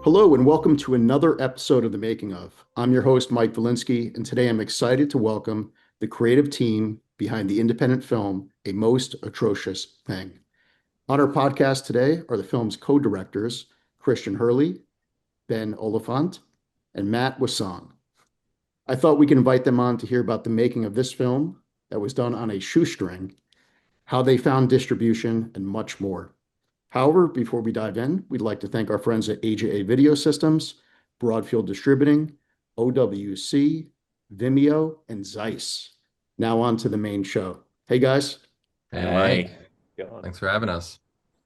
Hello, and welcome to another episode of The Making of. I'm your host, Mike Valinsky, and today I'm excited to welcome the creative team behind the independent film, A Most Atrocious Thing. On our podcast today are the film's co-directors, Christian Hurley, Ben Oliphant, and Matt Wassong. I thought we could invite them on to hear about the making of this film that was done on a shoestring, how they found distribution, and much more. However, before we dive in, we'd like to thank our friends at AJA Video Systems, Broadfield Distributing, OWC, Vimeo, and Zeiss. Now on to the main show. Hey guys, Hey, Hey, Mike. going. Thanks for having us.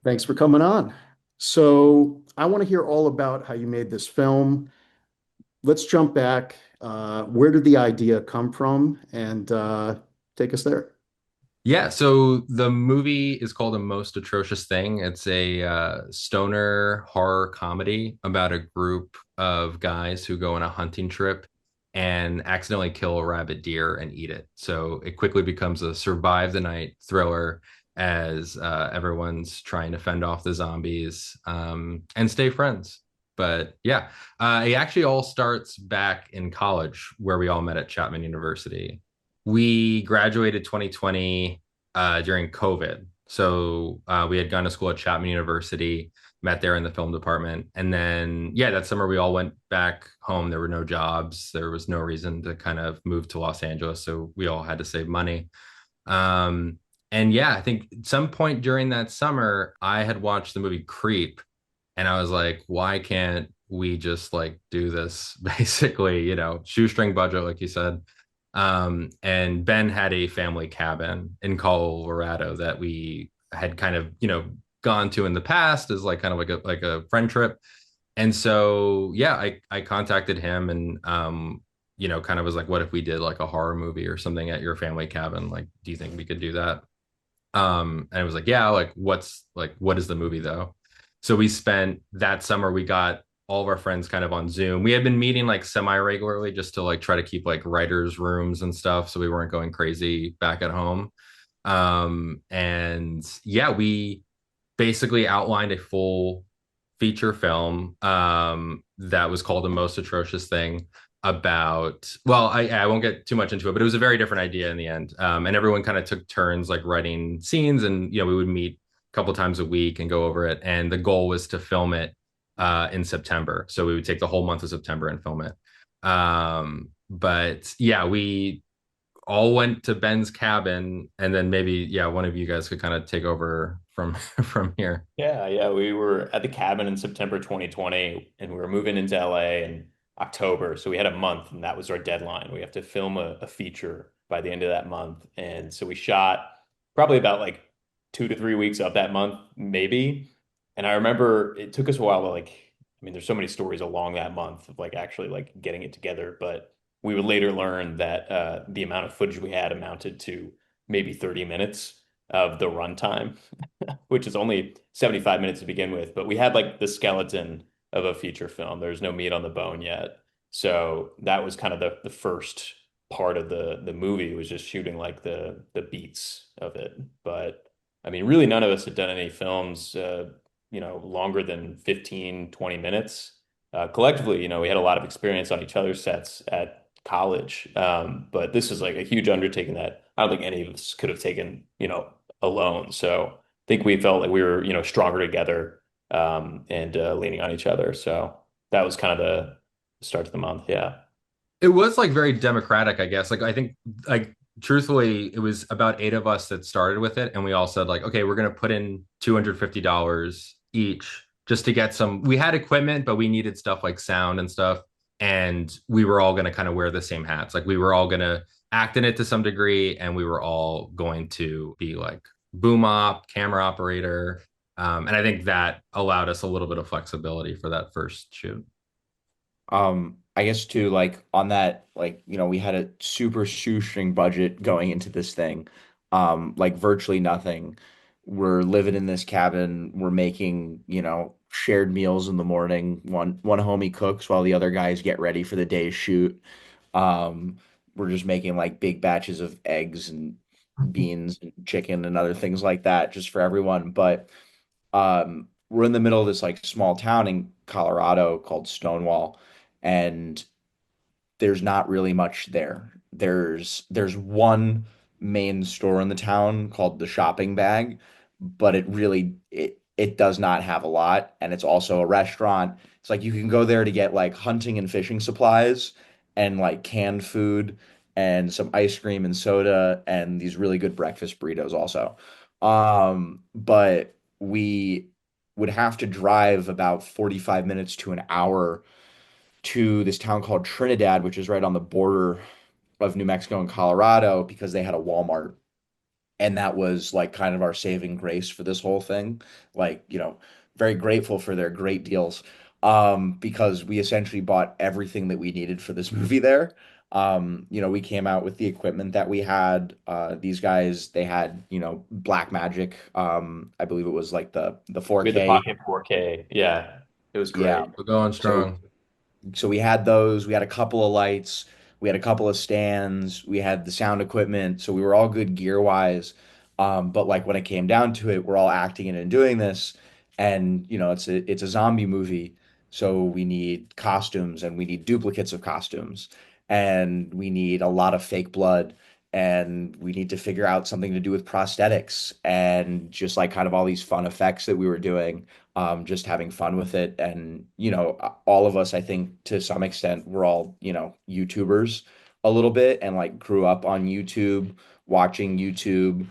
thanks for coming on. So I want to hear all about how you made this film. Let's jump back. Where did the idea come from? And take us there. Yeah, so the movie is called A Most Atrocious Thing. It's a stoner horror comedy about a group of guys who go on a hunting trip and accidentally kill a rabbit deer and eat it. So it quickly becomes a survive the night thriller as everyone's trying to fend off the zombies and stay friends. But yeah, it actually all starts back in college where we all met at Chapman University. We graduated 2020 during COVID. So we had gone to school at Chapman University, met there in the film department. And then, yeah, that summer we all went back home. There were no jobs. There was no reason to kind of move to Los Angeles. So we all had to save money. Um, and yeah, I think at some point during that summer, I had watched the movie Creep and I was like, why can't we just like do this basically, shoestring budget, like you said. And Ben had a family cabin in Colorado that we had kind of, gone to in the past as like kind of like a friend trip. And so yeah, I contacted him and kind of was like, what if we did like a horror movie or something at your family cabin? Like, do you think we could do that? And it was like, yeah, like what is the movie though? So we spent that summer, we got all of our friends kind of on Zoom. We had been meeting like semi regularly just to like try to keep like writers' rooms and stuff. So we weren't going crazy back at home. And yeah, we basically outlined a full feature film that was called The Most Atrocious Thing about, well, I won't get too much into it, but it was a very different idea in the end. And everyone kind of took turns like writing scenes and, we would meet a couple times a week and go over it. And the goal was to film it in September. So we would take the whole month of September and film it. But yeah, we all went to Ben's cabin, and then maybe yeah, one of you guys could kind of take over from from here. Yeah. We were at the cabin in September 2020, and we were moving into LA in October. So we had a month, and that was our deadline. We have to film a feature by the end of that month. And so we shot probably about like 2 to 3 weeks of that month, maybe. And I remember it took us a while to like, I mean, there's so many stories along that month of like actually like getting it together, but we would later learn that the amount of footage we had amounted to maybe 30 minutes of the runtime, which is only 75 minutes to begin with. But we had like the skeleton of a feature film. There's no meat on the bone yet. So that was kind of the first part of the movie was just shooting like the beats of it. But I mean, really none of us had done any films longer than 15, 20 minutes. Collectively, we had a lot of experience on each other's sets at college. But this is like a huge undertaking that I don't think any of us could have taken, alone. So I think we felt like we were, stronger together and leaning on each other. So that was kind of the start to the month. Yeah. It was like very democratic, I guess. Like I think like truthfully, it was about eight of us that started with it, and we all said like, okay, we're gonna put in $250 each just to get some. We had equipment, but we needed stuff like sound and stuff, and we were all gonna kind of wear the same hats. Like we were all gonna act in it to some degree, and we were all going to be like boom op, camera operator. And I think that allowed us a little bit of flexibility for that first shoot. I guess too, like on that, like, we had a super shoestring budget going into this thing. Like virtually nothing. We're living in this cabin, we're making, shared meals in the morning. One homie cooks while the other guys get ready for the day's shoot. We're just making like big batches of eggs and beans and chicken and other things like that just for everyone. But we're in the middle of this like small town in Colorado called Stonewall, and there's not really much there. There's one main store in the town called the Shopping Bag, but it does not have a lot, and it's also a restaurant. It's like you can go there to get like hunting and fishing supplies and like canned food and some ice cream and soda and these really good breakfast burritos also. But we would have to drive about 45 minutes to an hour to this town called Trinidad, which is right on the border of New Mexico and Colorado, because they had a Walmart. And that was like kind of our saving grace for this whole thing. Like, very grateful for their great deals. Because we essentially bought everything that we needed for this movie there. We came out with the equipment that we had. These guys, they had, Black Magic. I believe it was like the We had the 4K. Pocket 4K. Yeah, it was Yeah. great. We're going So strong. So we had those, we had a couple of lights, we had a couple of stands, we had the sound equipment, so we were all good gear wise. But like when it came down to it, we're all acting in and doing this, and it's a zombie movie, so we need costumes and we need duplicates of costumes, and we need a lot of fake blood, and we need to figure out something to do with prosthetics and just like kind of all these fun effects that we were doing, just having fun with it. And, all of us, I think to some extent, we're all, YouTubers a little bit and like grew up on YouTube, watching YouTube.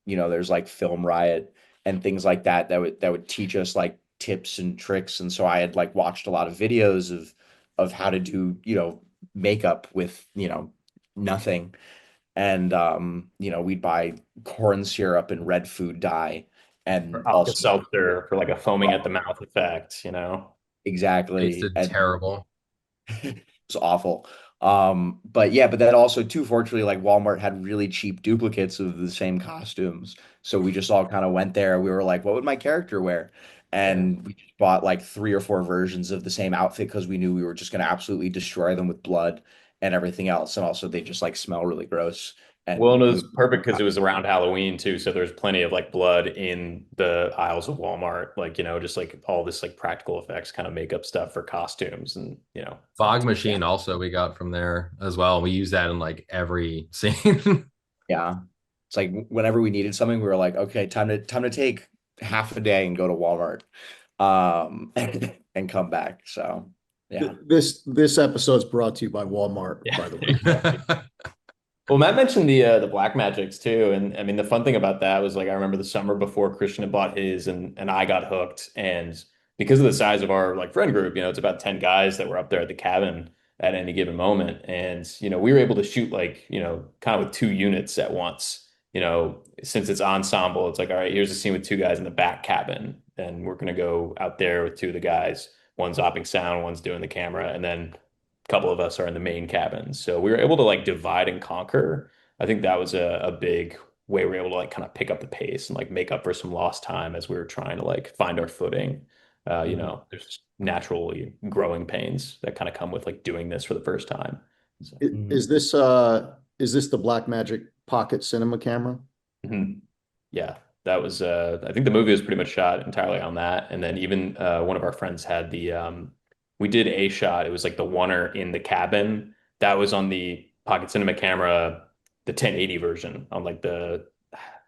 There's like Film Riot and things like that that would teach us like tips and tricks. And so I had like watched a lot of videos of how to do, makeup with, nothing. And we'd buy corn syrup and red food dye and Or Alka also Seltzer for like a foaming at the mouth effect, you know? exactly. Tasted And terrible. it's awful. But that also too, fortunately, like Walmart had really cheap duplicates of the same costumes. So we just all kind of went there. We were like, what would my character wear? Yeah. And we just bought like three or four versions of the same outfit because we knew we were just going to absolutely destroy them with blood and everything else. And also they just like smell really gross. Well, And and it we was perfect because it was around Halloween too, so there's plenty of like blood in the aisles of Walmart, like just like all this like practical effects kind of makeup stuff for costumes and Fog machine also we got from there as well. We use that in like every scene. Yeah. It's like whenever we needed something, we were like, okay, time to take half a day and go to Walmart, and come back. So yeah. This episode's brought to you by Walmart, yeah. by the way. Well, Matt mentioned the Black Magics too, and I mean the fun thing about that was like I remember the summer before Christian had bought his, and I got hooked, and because of the size of our like friend group, it's about 10 guys that were up there at the cabin at any given moment, and we were able to shoot like kind of with two units at once. Since it's ensemble, it's like all right, here's a scene with two guys in the back cabin, and we're gonna go out there with two of the guys. One's opping sound, one's doing the camera, and then couple of us are in the main cabin. So we were able to like divide and conquer. I think that was a big way we were able to like kind of pick up the pace and like make up for some lost time as we were trying to like find our footing. Mhm. There's naturally growing pains that kind of come with like doing this for the first time. So, Is Mhm. this the Blackmagic Pocket Cinema camera? mhm. Yeah, that was I think the movie was pretty much shot entirely on that. And then even one of our friends had the we did a shot. It was like the oneer in the cabin. That was on the Pocket Cinema camera, the 1080 version on like The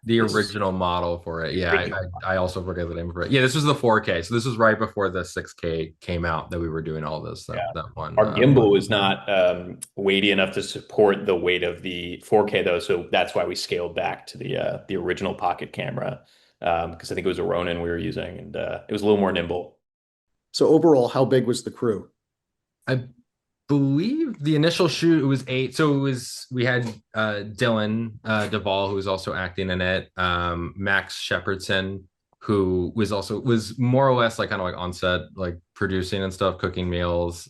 this original model for it. the Yeah, original. I also forget the name for it. Yeah, this was the 4K. So this was right before the 6K came out that we were doing all this. Yeah. That one. Our gimbal was not weighty enough to support the weight of the 4K though, so that's why we scaled back to the original Pocket camera because I think it was a Ronin we were using, and it was a little more nimble. So overall, how big was the crew? I believe the initial shoot it was 8. So it was we had Dylan Duvall who was also acting in it, Max Shepherdson who was more or less like kind of like on set like producing and stuff, cooking meals,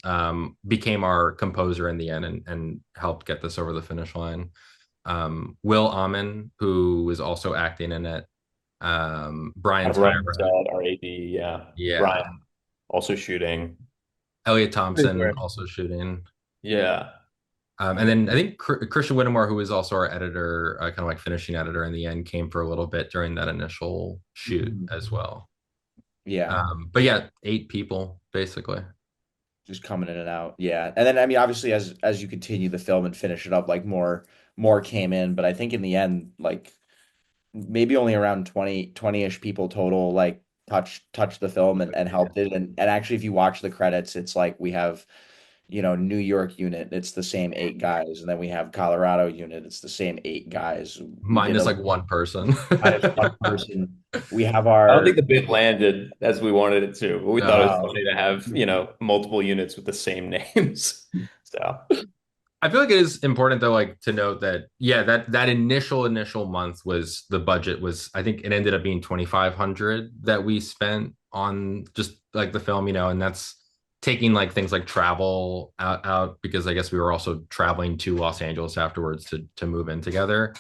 became our composer in the end and helped get this over the finish line. Will Amon who was also acting in it, Brian Kind of running Tyra, set, our AD, yeah. yeah, Brian also shooting. Elliot Hey, Thompson Greg. also shooting. Yeah. And then I think Christian Whittemore, who was also our editor, kind of like finishing editor in the end, came for a little bit during that initial shoot Mhm. as well. Yeah. But yeah, 8 people basically. Just coming in and out. Yeah. And then I mean obviously as you continue the film and finish it up, like more came in, but I think in the end, like maybe only around 20-ish people total like touch the film and helped it. And actually if you watch the credits, it's like we have, New York unit, it's the same 8 guys, and then we have Colorado unit, it's the same 8 guys. We did Minus like one person. minus one person. We have I don't think our the bit landed as we wanted it to, but we thought it was No. funny to have, multiple units with the same names. So I feel like it is important though, like to note that yeah, that initial month was the budget was I think it ended up being 2,500 that we spent on just like the film, and that's taking like things like travel out because I guess we were also traveling to Los Angeles afterwards to move in together.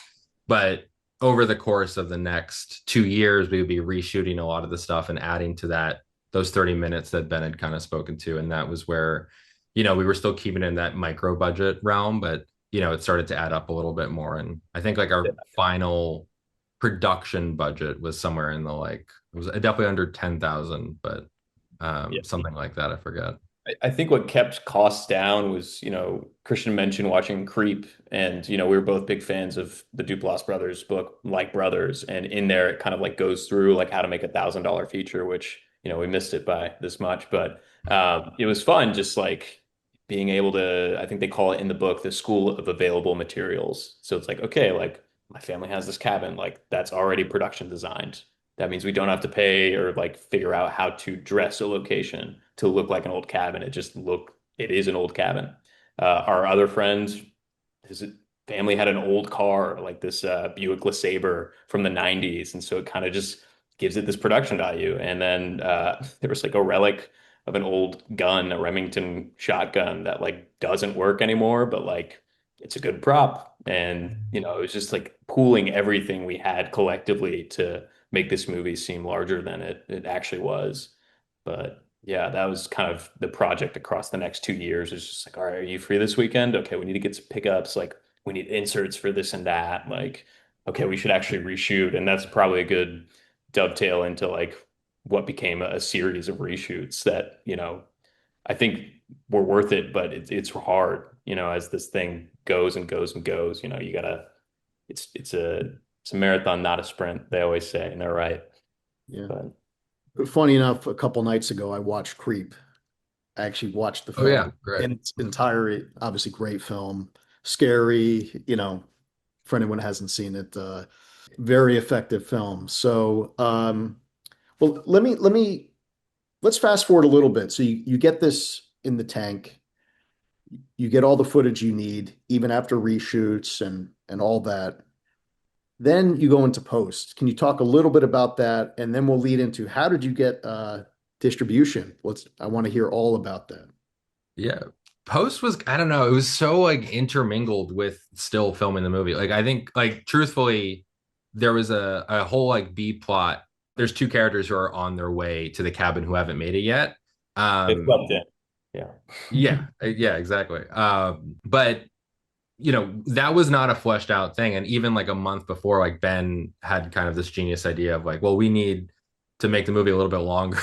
But over the course of the next 2 years, we would be reshooting a lot of the stuff and adding to that those 30 minutes that Ben had kind of spoken to, and that was where we were still keeping it in that micro budget realm, but it started to add up a little bit more. And I think like our final production budget was somewhere in the like it was definitely under 10,000, but yeah. something like that. I forget. I think what kept costs down was, Christian mentioned watching Creep, and we were both big fans of the Duplass brothers book, Like Brothers, and in there it kind of like goes through like how to make $1,000 feature, which we missed it by this much, but it was fun, just like being able to. I think they call it in the book the school of available materials. So it's like, okay, like my family has this cabin, like that's already production designed. That means we don't have to pay or like figure out how to dress a location to look like an old cabin. It is an old cabin. Our other friends, his family had an old car, like this Buick LeSabre from the 90s. And so it kind of just gives it this production value. And then there was like a relic of an old gun, a Remington shotgun that like doesn't work anymore, but like it's a good prop. And, it was just like pooling everything we had collectively to make this movie seem larger than it actually was. But yeah, that was kind of the project across the next 2 years. It's just like, all right, are you free this weekend? Okay, we need to get some pickups. Like, we need inserts for this and that. Like, okay, we should actually reshoot. And that's probably a good dovetail into like what became a series of reshoots that, I think were worth it, but it's hard, as this thing goes and goes and goes, you gotta, it's a marathon, not a sprint, they always say, and they're right. Yeah. But Funny enough, a couple nights ago, I watched Creep. I actually watched the Oh yeah, film great. in its entirety. Obviously, great film, scary. For anyone who hasn't seen it, very effective film. So, well, let's fast forward a little bit. So you get this in the tank, you get all the footage you need, even after reshoots and all that. Then you go into post. Can you talk a little bit about that? And then we'll lead into how did you get distribution? I want to hear all about that. Yeah. Post was, I don't know, it was so like intermingled with still filming the movie. Like I think like truthfully, there was a whole like B plot. There's 2 characters who are on their way to the cabin who haven't made it yet. it Um slept in. Yeah. yeah, exactly. But that was not a fleshed out thing. And even like a month before, like Ben had kind of this genius idea of like, well, we need to make the movie a little bit longer.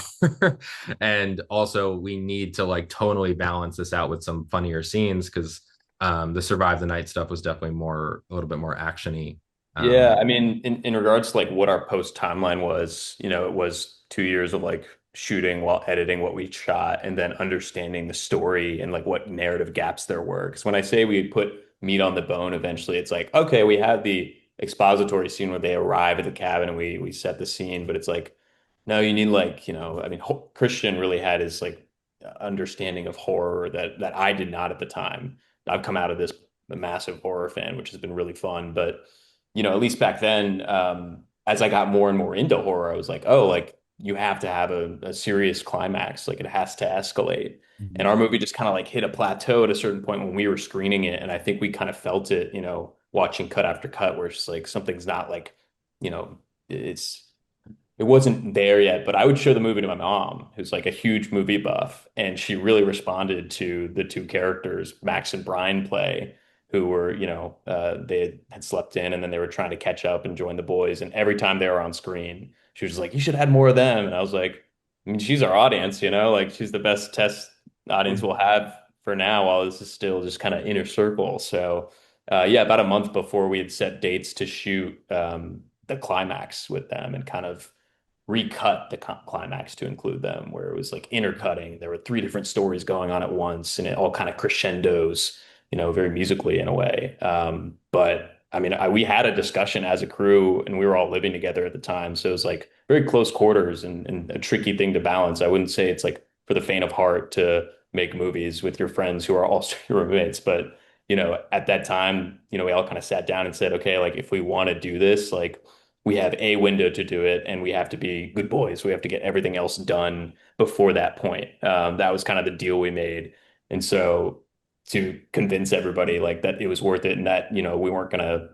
And also we need to like tonally balance this out with some funnier scenes because the survive the night stuff was definitely a little bit more actiony. Yeah, I mean, in regards to like what our post timeline was, it was 2 years of like shooting while editing what we shot and then understanding the story and like what narrative gaps there were. Because when I say we put meat on the bone, eventually it's like, okay, we have the expository scene where they arrive at the cabin and we set the scene, but it's like, no, you need like, I mean, Christian really had his like understanding of horror that I did not at the time. I've come out of this a massive horror fan, which has been really fun, but at least back then, as I got more and more into horror, I was like, oh, like you have to have a serious climax. Like it has to escalate. And Mhm. our movie just kind of like hit a plateau at a certain point when we were screening it. And I think we kind of felt it, watching cut after cut, where it's just like something's not like, you know, it's it wasn't there yet, but I would show the movie to my mom, who's like a huge movie buff, and she really responded to the 2 characters Max and Brian play, who were, they had slept in and then they were trying to catch up and join the boys. And every time they were on screen, she was like, "You should have had more of them." And I was like, I mean, she's our audience, like she's the best test audience we'll have for now while this is still just kind of inner circle. So, yeah, about a month before we had set dates to shoot the climax with them and kind of recut the climax to include them, where it was like intercutting. There were three different stories going on at once, and it all kind of crescendos, very musically in a way. But I mean, we had a discussion as a crew, and we were all living together at the time, so it was like very close quarters and a tricky thing to balance. I wouldn't say it's like for the faint of heart to make movies with your friends who are also your roommates, but at that time, we all kind of sat down and said, okay, like if we want to do this, like we have a window to do it and we have to be good boys. We have to get everything else done before that point. That was kind of the deal we made. And so to convince everybody like that it was worth it and that, we weren't going to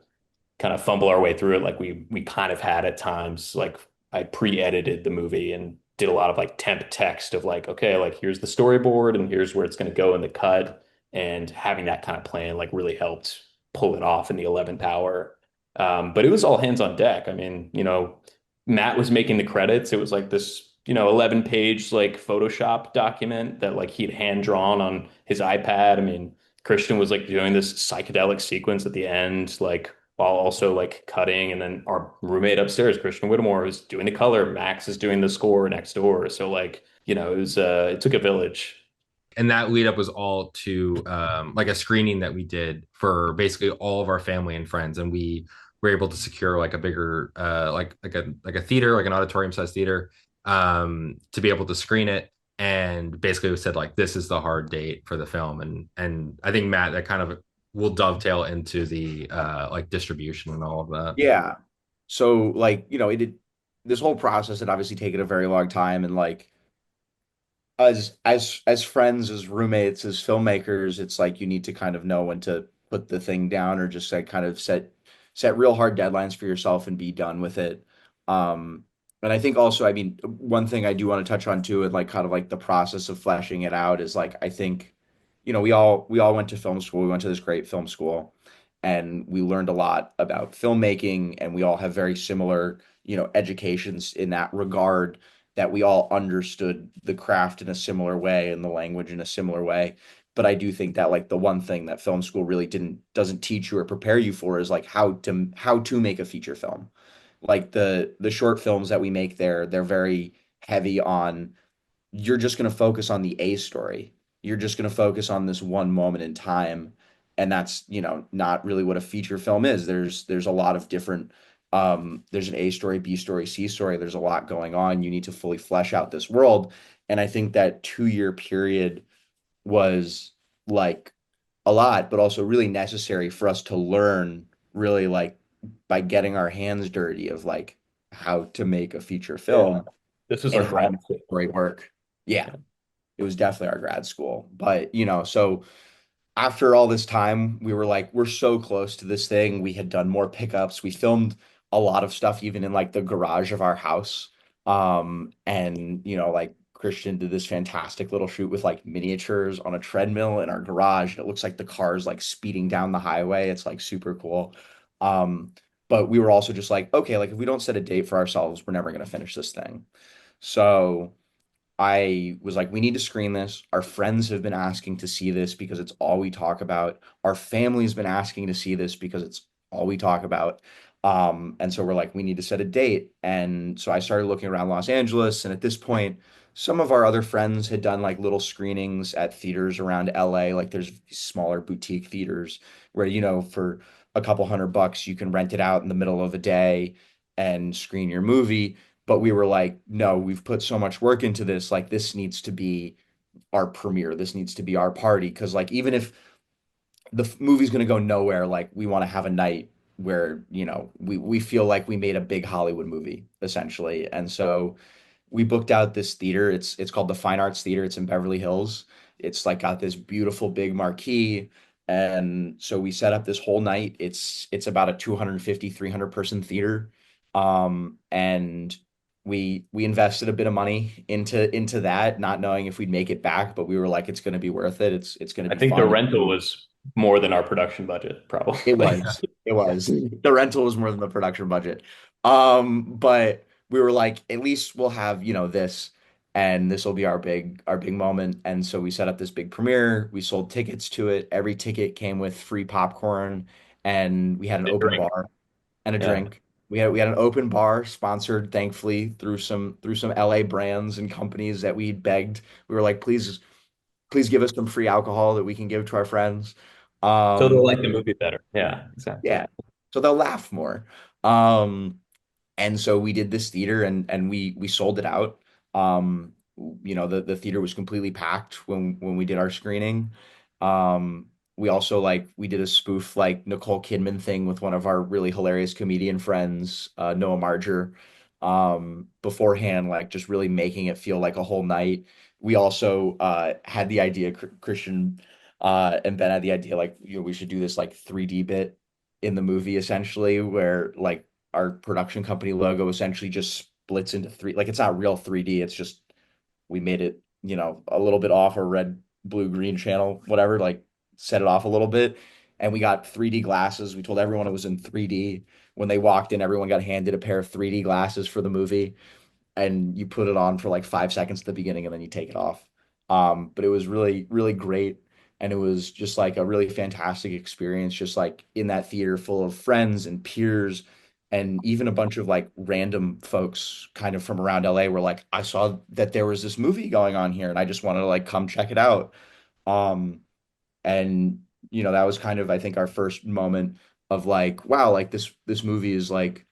kind of fumble our way through it like we kind of had at times. Like I pre-edited the movie and did a lot of like temp text of like, okay, like here's the storyboard and here's where it's going to go in the cut. And having that kind of plan like really helped pull it off in the 11th hour. But it was all hands on deck. I mean, Matt was making the credits. It was like this, 11-page like Photoshop document that like he'd hand drawn on his iPad. I mean, Christian was like doing this psychedelic sequence at the end, like while also like cutting. And then our roommate upstairs, Christian Whittemore, was doing the color. Max is doing the score next door. So like, it took a village. And that lead up was all to like a screening that we did for basically all of our family and friends, and we were able to secure like a bigger like a theater, like an auditorium size theater, to be able to screen it. And basically we said like this is the hard date for the film, and I think Matt, that kind of will dovetail into the like distribution and all of that. Yeah. So like, this whole process had obviously taken a very long time, and like as friends, as roommates, as filmmakers, it's like you need to kind of know when to put the thing down, or just like kind of set real hard deadlines for yourself and be done with it. And I think also, I mean, one thing I do want to touch on too, and like kind of like the process of fleshing it out, is like I think, we all went to film school. We went to this great film school, and we learned a lot about filmmaking, and we all have very similar, educations in that regard, that we all understood the craft in a similar way and the language in a similar way. But I do think that like the one thing that film school really doesn't teach you or prepare you for is like how to make a feature film. Like the short films that we make there, they're very heavy on, you're just going to focus on the A story. You're just going to focus on this one moment in time. And that's, not really what a feature film is. There's a lot of different, there's an A story, B story, C story. There's a lot going on. You need to fully flesh out this world. And I think that 2 year period was like a lot, but also really necessary for us to learn, really, like, by getting our hands dirty of like how to make a feature Yeah. film This was and our how to grad make story work. Yeah, it was definitely our grad school. But, so after all this time, we were like, we're so close to this thing. We had done more pickups. We filmed a lot of stuff, even in like the garage of our house. And, like Christian did this fantastic little shoot with like miniatures on a treadmill in our garage. And it looks like the car's like speeding down the highway. It's like super cool. But we were also just like, okay, like if we don't set a date for ourselves, we're never going to finish this thing. So I was like, we need to screen this. Our friends have been asking to see this because it's all we talk about. Our family's been asking to see this because it's all we talk about. And so we're like, we need to set a date. And so I started looking around Los Angeles. And at this point, some of our other friends had done like little screenings at theaters around LA. Like there's smaller boutique theaters where, for a couple $100, you can rent it out in the middle of a day and screen your movie. But we were like, no, we've put so much work into this. Like, this needs to be our premiere. This needs to be our party. Because, like, even if the movie's going to go nowhere, like, we want to have a night where, we feel like we made a big Hollywood movie, essentially. And so we booked out this theater. It's called the Fine Arts Theater. It's in Beverly Hills. It's like got this beautiful big marquee. And so we set up this whole night. It's about a 250, 300 person theater. And we invested a bit of money into that, not knowing if we'd make it back, but we were like, it's going to be worth it. It's going to I be think the fun. rental was more than our production budget, It probably. was. It was. The rental was more than the production budget. But we were like, at least we'll have, this. and this will be our big moment. And so we set up this big premiere. We sold tickets to it. Every ticket came with free popcorn, and we had an A open drink. bar and a Yeah. drink. We had an open bar sponsored, thankfully, through some LA brands and companies that we begged. We were like, please give us some free alcohol that we can give to our friends. So they'll And like the movie better. Yeah, exactly. yeah, so they'll laugh more. Um, and so we did this theater, and we sold it out. The theater was completely packed when we did our screening. We also we did a spoof like Nicole Kidman thing with one of our really hilarious comedian friends, Noah Marger, beforehand, like just really making it feel like a whole night. We also had the idea, Christian and Ben had the idea, like, we should do this like 3D bit in the movie essentially, where like our production company logo essentially just splits into three. Like, it's not real 3D. It's just we made it, a little bit off a red, blue, green channel, whatever, like set it off a little bit. And we got 3D glasses. We told everyone it was in 3D. When they walked in, everyone got handed a pair of 3D glasses for the movie, and you put it on for like 5 seconds at the beginning and then you take it off. But it was really, really great. And it was just like a really fantastic experience, just like in that theater full of friends and peers, and even a bunch of like random folks kind of from around LA were like, I saw that there was this movie going on here and I just wanted to like come check it out. Um, and that was kind of, I think, our first moment of like, wow, like this movie is like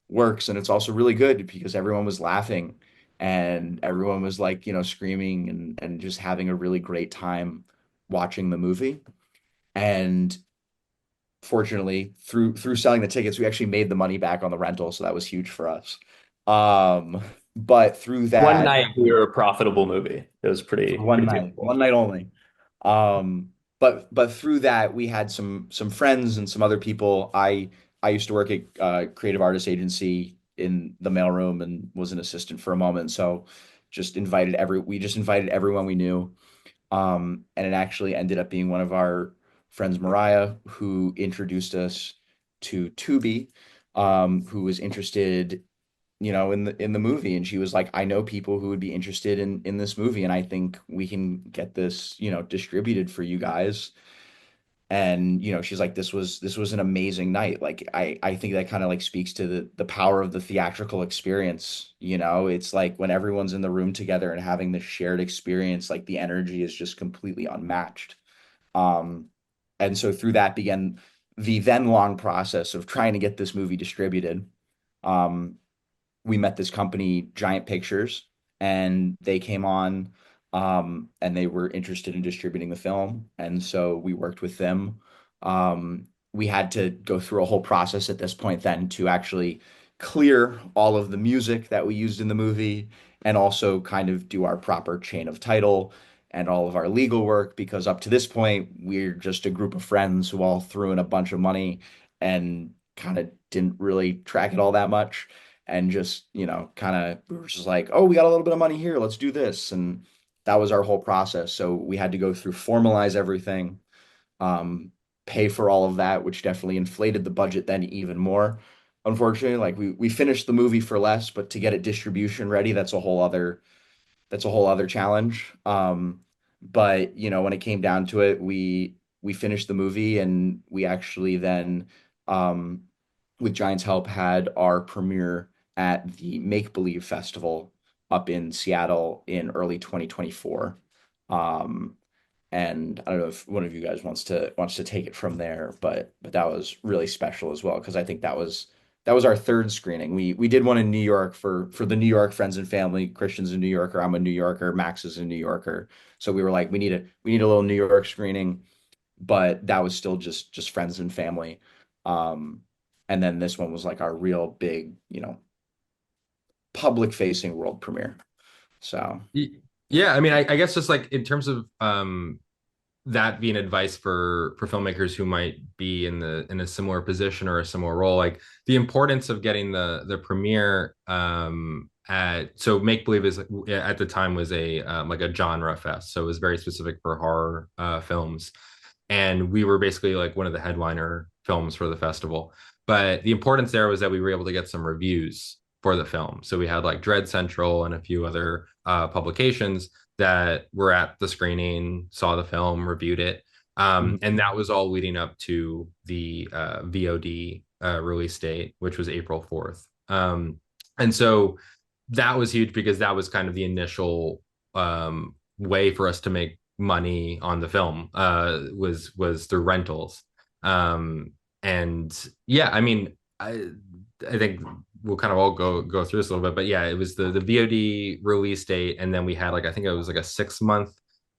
works, and it's also really good because everyone was laughing and everyone was like, screaming and just having a really great time watching the movie. And fortunately, through selling the tickets, we actually made the money back on the rental, so that was huge for us. But through One that, night we were a profitable movie. It was for pretty one pretty night, beautiful. one night only. But through that, we had some friends and some other people. I used to work at creative artist agency in the mailroom and was an assistant for a moment. So we just invited everyone we knew. And it actually ended up being one of our friends, Mariah, who introduced us to Tubi, who was interested, in the movie. And she was like, I know people who would be interested in this movie, and I think we can get this, distributed for you guys. And she's like, this was an amazing night. Like, I think that kind of like speaks to the power of the theatrical experience. It's like when everyone's in the room together and having this shared experience, like the energy is just completely unmatched. um and so through that began the then long process of trying to get this movie distributed. um we met this company, Giant Pictures, and they came on, and they were interested in distributing the film. And so we worked with them. We had to go through a whole process at this point then to actually clear all of the music that we used in the movie, and also kind of do our proper chain of title and all of our legal work, because up to this point, we're just a group of friends who all threw in a bunch of money and kind of didn't really track it all that much, and just, kind of, we were just like, oh, we got a little bit of money here, let's do this. And that was our whole process. So we had to go through, formalize everything, um, pay for all of that, which definitely inflated the budget then even more. Unfortunately, like we finished the movie for less, but to get it distribution ready, that's a whole other challenge. But when it came down to it, we finished the movie, and we actually then, um, with Giant's help, had our premiere at the Make Believe Festival up in Seattle in early 2024. Um, and I don't know if one of you guys wants to take it from there, but that was really special as well, because I think that was our third screening. We did one in New York for the New York friends and family. Christian's a New Yorker, I'm a New Yorker, Max is a New Yorker. So we were like, we need a little New York screening, but that was still just friends and family. Um, and then this one was like our real big, public facing world premiere. So Yeah, I mean, I guess just like in terms of that being advice for filmmakers who might be in a similar position or a similar role, like the importance of getting the premiere at so Make Believe is at the time was a like a genre fest, so it was very specific for horror films, and we were basically like one of the headliner films for the festival. But the importance there was that we were able to get some reviews for the film. So we had like Dread Central and a few other publications that were at the screening, saw the film, reviewed it. Mhm. And that was all leading up to the VOD release date, which was April 4th. And so that was huge because that was kind of the initial way for us to make money on the film, was through rentals. And yeah, I mean, I think we'll kind of all go through this a little bit, but yeah, it was the VOD release date, and then we had like I think it was like a 6 month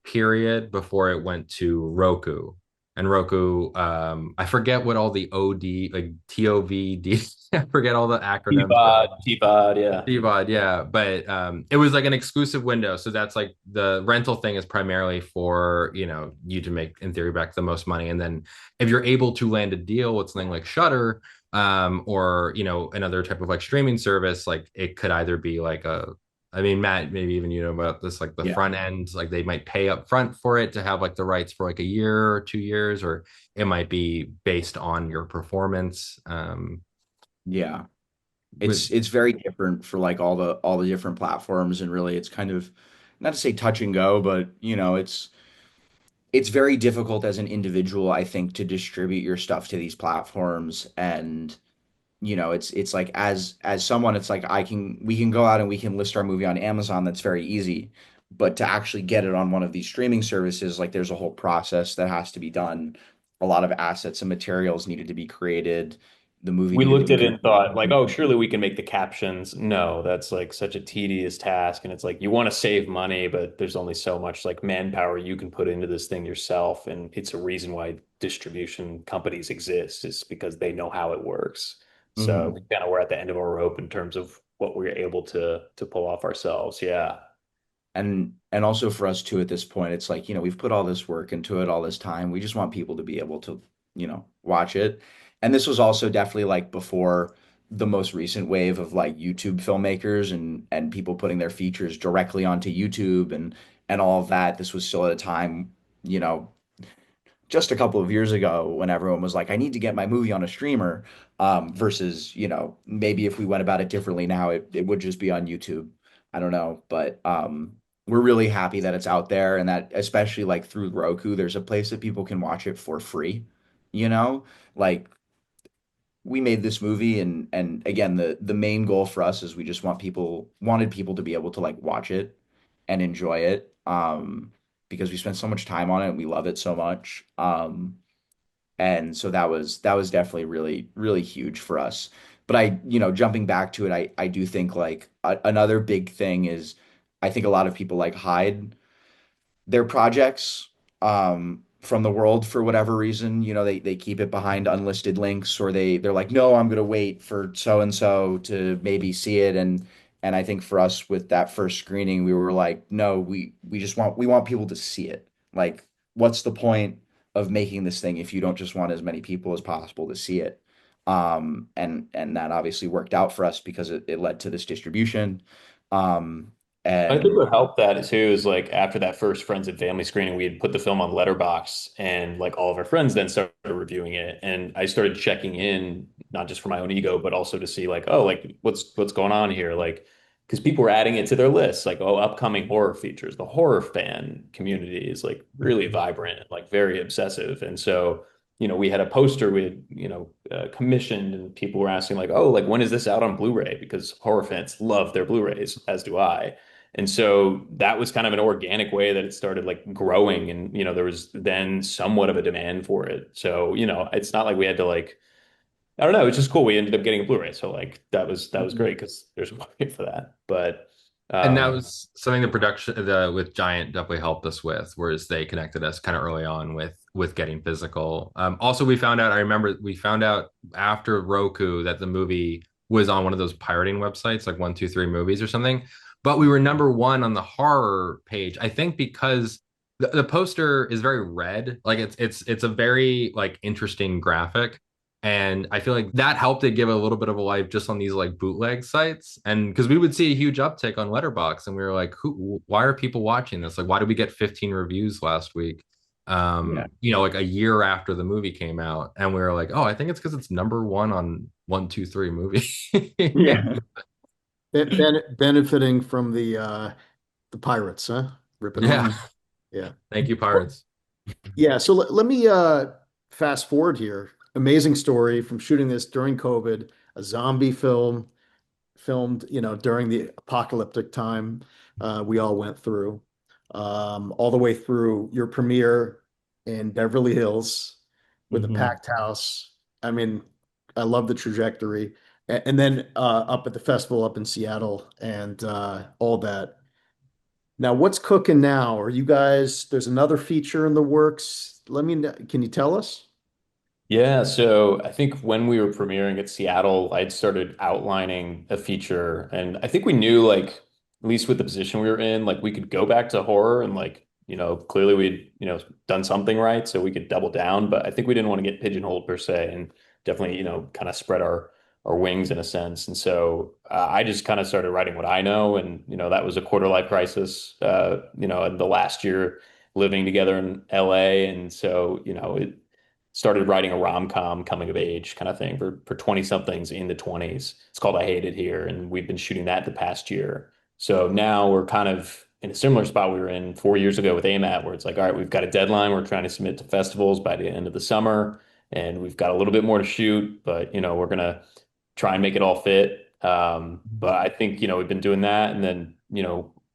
period before it went to Roku. And Roku, I forget what all the OD, like TOVD, I forget all the acronyms for TVOD, TVOD, yeah. VOD, yeah. But it was like an exclusive window. So that's like the rental thing is primarily for, you to make, in theory, back the most money. And then if you're able to land a deal with something like Shudder, or, another type of like streaming service, like it could either be like I mean, Matt, maybe even you know about this, like the Yeah. front end, like they might pay up front for it to have like the rights for like a year or 2 years, or it might be based on your performance. Yeah. With It's very different for like all the different platforms, and really it's kind of, not to say touch and go, but it's very difficult as an individual, I think, to distribute your stuff to these platforms. And it's like, as someone, it's like we can go out and we can list our movie on Amazon. That's very easy. But to actually get it on one of these streaming services, like there's a whole process that has to be done. A lot of assets and materials needed to be created. The movie We needed to looked be at it and thought, like, completed. oh, surely we can make the captions. No, that's like such a tedious task. And it's like you want to save money, but there's only so much like manpower you can put into this thing yourself. And it's a reason why distribution companies exist, is because they know how it works. So we Mhm. kind of were at the end of our rope in terms of what we were able to pull off ourselves. Yeah. And also for us too, at this point, it's like, we've put all this work into it, all this time. We just want people to be able to, watch it. And this was also definitely like before the most recent wave of like YouTube filmmakers and people putting their features directly onto YouTube and all of that. This was still at a time, you know, just a couple of years ago when everyone was like, I need to get my movie on a streamer, versus, maybe if we went about it differently now, it would just be on YouTube. I don't know, but we're really happy that it's out there, and that especially like through Roku, there's a place that people can watch it for free, you know? Like, we made this movie, and again, the main goal for us is we just wanted people to be able to like watch it and enjoy it, because we spent so much time on it and we love it so much. And so that was definitely really really huge for us. But jumping back to it, I do think like another big thing is, I think a lot of people like hide their projects from the world for whatever reason. They keep it behind unlisted links, or they're like, no, I'm gonna wait for so and so to maybe see it. And I think for us with that first screening, we were like, no, we want people to see it. Like, what's the point of making this thing if you don't just want as many people as possible to see it? And that obviously worked out for us because it led to this distribution. Um, I think and what helped that too is like after that first friends and family screening, we had put the film on Letterboxd, and like all of our friends then started reviewing it, and I started checking in not just for my own ego, but also to see like, oh, like what's going on here, like because people were adding it to their lists, like oh, upcoming horror features. The horror fan community is like really vibrant, like very obsessive, and so we had a poster we had commissioned, and people were asking like, oh, like when is this out on Blu-ray? Because horror fans love their Blu-rays, as do I. And so that was kind of an organic way that it started like growing. And, there was then somewhat of a demand for it. So, it's not like we had to like, I don't know, it's just cool. We ended up getting a Blu-ray. So like that was great because there's a market for that. But And that um was something the production with Giant definitely helped us with, whereas they connected us kind of early on with getting physical. Also, I remember we found out after Roku that the movie was on one of those pirating websites, like 123 Movies or something. But we were number one on the horror page, I think, because the poster is very red, like it's a very like interesting graphic. And I feel like that helped it give a little bit of a life just on these like bootleg sites. And because we would see a huge uptick on Letterboxd, and we were like, why are people watching this? Like, why did we get 15 reviews last week? yeah. Like a year after the movie came out. And we were like, oh, I think it's because it's number one on 123 movie. Yeah. benefiting from the pirates, huh? Ripping off. Yeah. Mhm. Yeah. Thank you, Well, Pirates. yeah. So let me fast forward here. Amazing story from shooting this during COVID, a zombie film filmed, during the apocalyptic time we all went through, all the way through your premiere in Beverly Hills with a Mhm. packed house. I mean, I love the trajectory. And then up at the festival up in Seattle and all that. Now, what's cooking now? Are you guys, there's another feature in the works. Let me know, can you tell us? Yeah, so I think when we were premiering at Seattle, I'd started outlining a feature, and I think we knew, like, at least with the position we were in, like we could go back to horror and like, clearly we'd, done something right, so we could double down. But I think we didn't want to get pigeonholed per se, and definitely, kind of spread our wings in a sense. And so I just kind of started writing what I know, and that was a quarter life crisis. In the last year living together in LA, and so it started writing a rom-com coming of age kind of thing for 20 somethings in the 20s. It's called I Hate It Here, and we've been shooting that the past year. So now we're kind of in a similar spot we were in 4 years ago with AMAT, where it's like, all right, we've got a deadline. We're trying to submit to festivals by the end of the summer, and we've got a little bit more to shoot, but we're gonna try and make it all fit. But I think, we've been doing that. And then,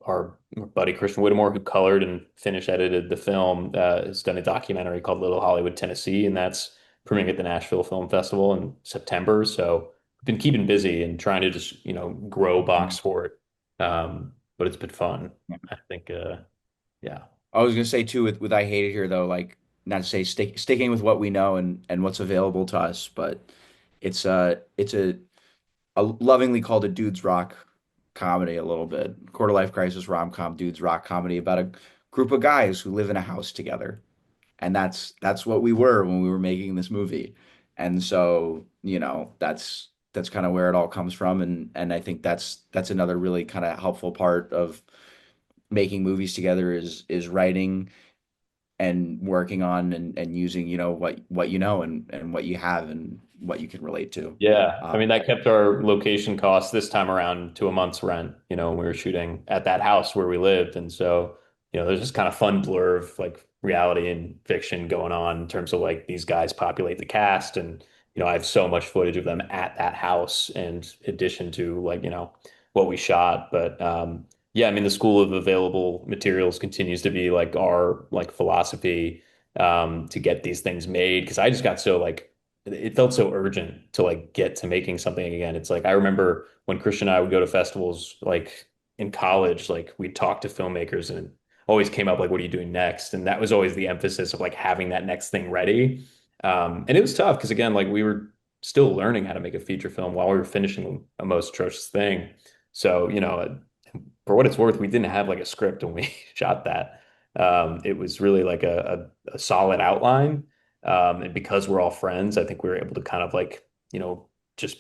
our buddy Christian Whittemore, who colored and finish edited the film, has done a documentary called Little Hollywood, Tennessee, and that's premiering at the Nashville Film Festival in September. So I've been keeping busy and trying to just, grow box Mhm. for it. But it's been fun. I think, yeah. I was gonna say too with I Hate It Here though, like not to say sticking with what we know and what's available to us, but it's a lovingly called a dudes rock comedy a little bit. Quarter life crisis rom-com dudes rock comedy about a group of guys who live in a house together. And that's what we were when we were making this movie. And so, that's kind of where it all comes from. And I think that's another really kind of helpful part of making movies together is writing and working on and using, what you know and what you have and what you can relate to. Yeah, I Uh, mean that kept our location costs this time around to a month's rent, when we were shooting at that house where we lived. And so, there's this kind of fun blur of like reality and fiction going on in terms of like these guys populate the cast and I have so much footage of them at that house in addition to like, what we shot. But yeah, I mean the school of available materials continues to be like our like philosophy to get these things made because I just got so like it felt so urgent to like get to making something again. It's like I remember when Christian and I would go to festivals like in college, like we'd talk to filmmakers and it always came up like, what are you doing next? And that was always the emphasis of like having that next thing ready. And it was tough because again, like we were still learning how to make a feature film while we were finishing A Most Atrocious Thing. So, for what it's worth, we didn't have like a script when we shot that. It was really like a solid outline and because we're all friends, I think we were able to kind of like, just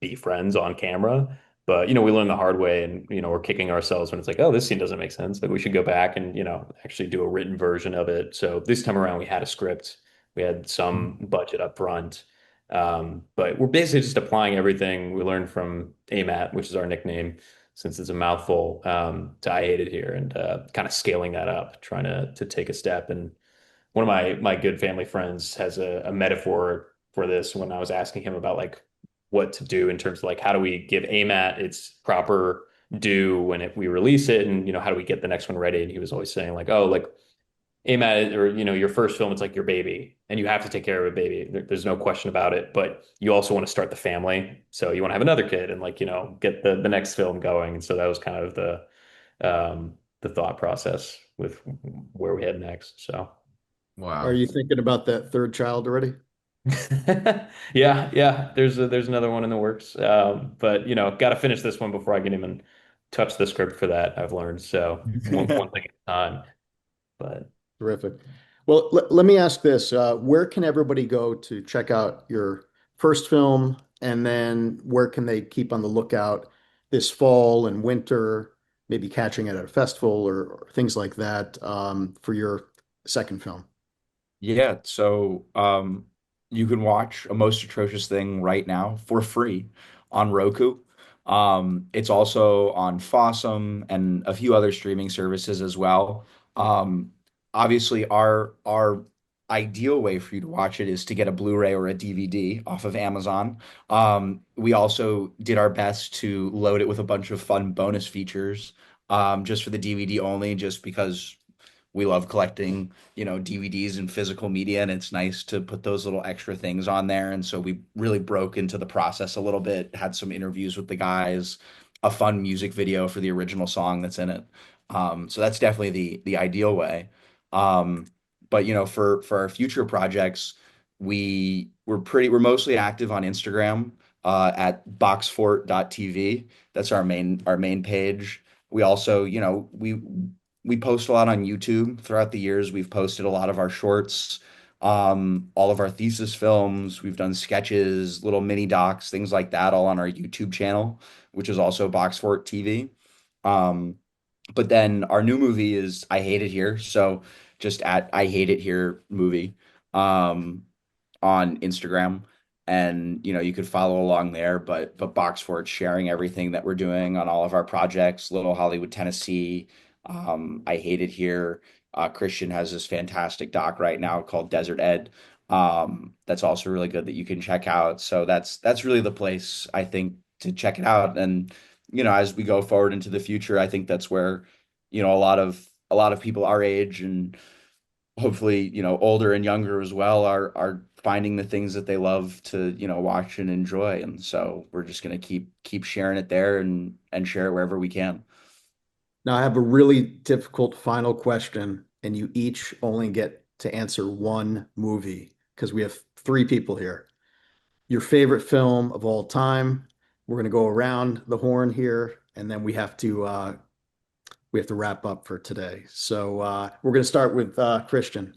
be friends on camera. But, we learned the hard way and, we're kicking ourselves when it's like, oh, this scene doesn't make sense. Like we should go back and, actually do a written version of it. So this time around we had a script. We had some budget up front. But we're basically just applying everything we learned from AMAT, which is our nickname, since it's a mouthful, to I Hate It Here and kind of scaling that up, trying to take a step. And one of my good family friends has a metaphor for this when I was asking him about like what to do in terms of like how do we give AMAT its proper due when we release it and how do we get the next one ready and he was always saying like oh like AMAT or your first film it's like your baby and you have to take care of a baby there's no question about it but you also want to start the family so you want to have another kid and like get the next film going and so that was kind of the thought process with where we head next so Are Wow. you thinking about that third child already? Yeah, yeah. There's another one in the works. But got to finish this one before I can even touch the script for that. I've learned so one thing at a time. But Terrific. Well, let me ask this. Where can everybody go to check out your first film? And then where can they keep on the lookout this fall and winter, maybe catching it at a festival or things like that for your second film? Yeah, so you can watch A Most Atrocious Thing right now for free on Roku. It's also on Fossum and a few other streaming services as well. Um, Obviously, our ideal way for you to watch it is to get a Blu-ray or a DVD off of Amazon. We also did our best to load it with a bunch of fun bonus features, just for the DVD only, just because we love collecting, DVDs and physical media, and it's nice to put those little extra things on there. And so we really broke into the process a little bit, had some interviews with the guys, a fun music video for the original song that's in it. So that's definitely the ideal way. Um, but for our future projects, we're mostly active on Instagram, at boxfort.tv. That's our main page. We also, we post a lot on YouTube throughout the years. We've posted a lot of our shorts, all of our thesis films. We've done sketches, little mini docs, things like that, all on our YouTube channel, which is also Boxfort TV. Um, but then our new movie is I Hate It Here. So just at I Hate It Here movie. Um, on Instagram, and you could follow along there. But Boxfort's sharing everything that we're doing on all of our projects. Little Hollywood, Tennessee. I Hate It Here. Christian has this fantastic doc right now called Desert Ed. That's also really good that you can check out. So that's really the place I think to check it out. And as we go forward into the future, I think that's where a lot of people our age and hopefully older and younger as well are finding the things that they love to watch and enjoy. And so we're just going to keep sharing it there and share it wherever we can. Now, I have a really difficult final question, and you each only get to answer one movie because we have three people here. Your favorite film of all time. We're going to go around the horn here, and then we have to wrap up for today. So we're going to start with Christian.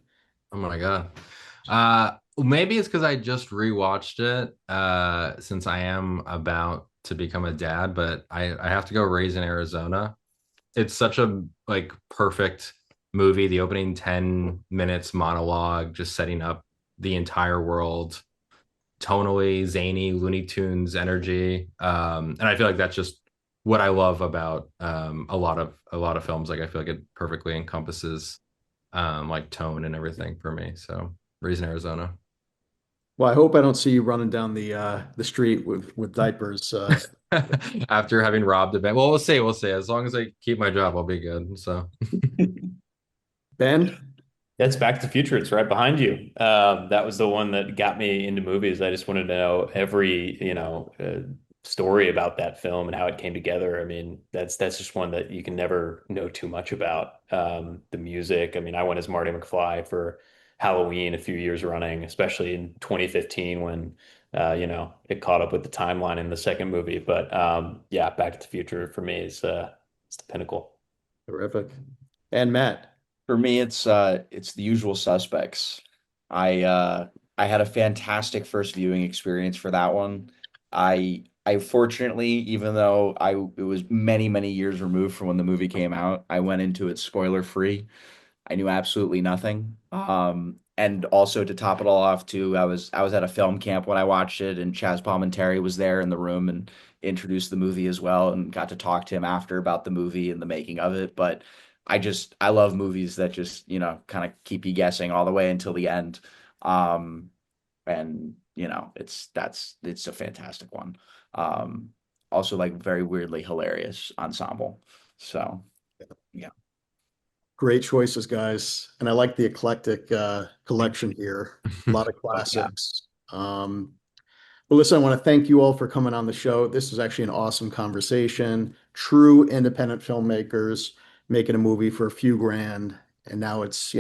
Oh my God. Maybe it's because I just rewatched it since I am about to become a dad, but I have to go Raising Arizona. It's such a like perfect movie. The opening 10 minutes monologue, just setting up the entire world, tonally, zany, Looney Tunes energy. And I feel like that's just what I love about a lot of films. Like I feel like it perfectly encompasses like tone and everything for me. So Raising Arizona. Well, I hope I don't see you running down the street with diapers. After having robbed a bank. Well, we'll see. As long as I keep my job, I'll be good. So Ben? That's Back to the Future. It's right behind you. That was the one that got me into movies. I just wanted to know every, story about that film and how it came together. I mean, that's just one that you can never know too much about. The music. I mean, I went as Marty McFly for Halloween a few years running, especially in 2015 when, it caught up with the timeline in the second movie. But yeah, Back to the Future for me is the pinnacle. Terrific. And Matt? For me, it's The Usual Suspects. I had a fantastic first viewing experience for that one. I fortunately, even though it was many, many years removed from when the movie came out, I went into it spoiler free. I knew absolutely nothing. And also to top it all off too, I was at a film camp when I watched it, and Chaz Palminteri was there in the room and introduced the movie as well, and got to talk to him after about the movie and the making of it. But I love movies that just kind of keep you guessing all the way until the end. Um, and it's a fantastic one. Um, Also like very weirdly hilarious ensemble. So yeah. Great choices, guys. And I like the eclectic collection here. A lot of Oh, yeah. classics. Well, listen, I want to thank you all for coming on the show. This is actually an awesome conversation. True independent filmmakers making a movie for a few grand, and now it's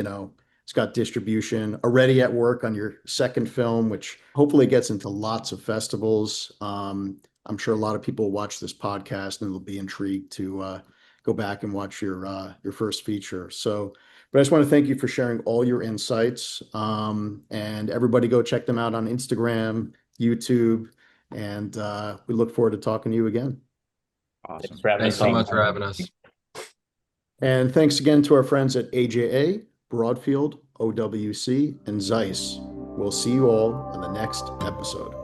got distribution already at work on your second film, which hopefully gets into lots of festivals. I'm sure a lot of people watch this podcast and will be intrigued to go back and watch your first feature. So, but I just want to thank you for sharing all your insights. And everybody go check them out on Instagram, YouTube, and we look forward to talking to you again. Thanks Awesome. for having thanks us so on. much for having us. And thanks again to our friends at AJA, Broadfield, OWC, and Zeiss. We'll see you all on the next episode.